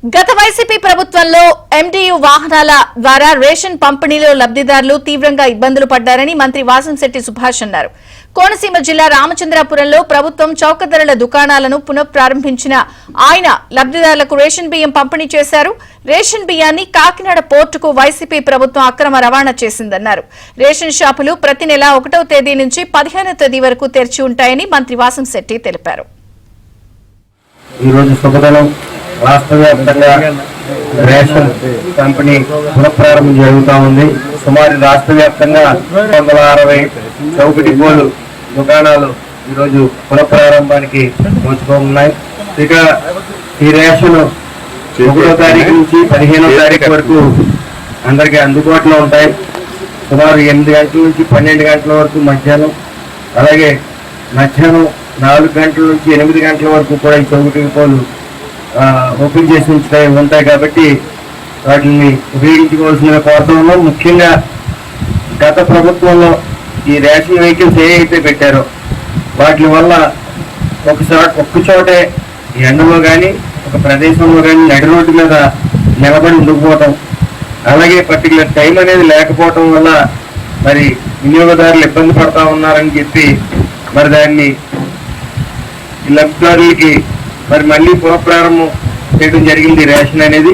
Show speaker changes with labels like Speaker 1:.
Speaker 1: గత వైసీపీ ప్రభుత్వంలో ఎండియు వాహనాల ద్వారా రేషన్ పంపిణీలో లబ్దిదారులు తీవ్రంగా ఇబ్బందులు పడ్డారని మంత్రి వాసంశెట్టి సుభాష్ అన్నారు. కోనసీమ జిల్లా రామచంద్రాపురంలో ప్రభుత్వం చౌక ధరల దుకాణాలను పునఃప్రారంభించిన ఆయన లబ్దిదారులకు రేషన్ బియ్యం పంపిణీ చేశారు. రేషన్ బియ్యాన్ని కాకినాడ పోర్టుకు వైసీపీ ప్రభుత్వం అక్రమ రవాణా చేసిందన్నారు. రేషన్ షాపులు ప్రతి నెల 1వ తేదీ నుంచి 15వ తేదీ వరకు తెరిచి ఉంటాయని మంత్రి వాసంశెట్టి తెలిపారు.
Speaker 2: రాష్ట్ర వ్యాప్తంగా రేషన్ పంపిణీ పునఃప్రారంభం జరుగుతూ ఉంది. సుమారు రాష్ట్ర వ్యాప్తంగా 160 చౌకటి గోలు దుకాణాలు ఈరోజు పునఃప్రారంభానికి నోచుకోనున్నాయి. ఇక ఈ రేషన్ 1వ తారీఖు నుంచి 15వ తారీఖు వరకు అందరికీ అందుబాటులో ఉంటాయి. సుమారు 8 గంటల నుంచి 12 గంటల వరకు మధ్యాహ్నం, అలాగే మధ్యాహ్నం 4 గంటల నుంచి 8 గంటల వరకు కూడా ఈ చౌకటి గోలు ఓపెన్ చేసి ఉంటాయి. కాబట్టి వాటిని ఉపయోగించుకోవాల్సిన కోరుతున్నాము. ముఖ్యంగా గత ప్రభుత్వంలో ఈ రేషన్ వెహికల్స్ ఏవైతే పెట్టారో వాటి వల్ల ఒక్క చోటే ఎండలో కానీ ఒక ప్రదేశంలో కానీ నడి రోడ్డు మీద నిలబడి ఉండిపోవటం, అలాగే పర్టికులర్ టైం అనేది లేకపోవటం వల్ల మరి వినియోగదారులు ఇబ్బంది పడతా ఉన్నారని చెప్పి మరి దాన్ని లబ్ధిదారులకి మరి మళ్ళీ పునఃప్రారంభం చేయడం జరిగింది రేషన్ అనేది.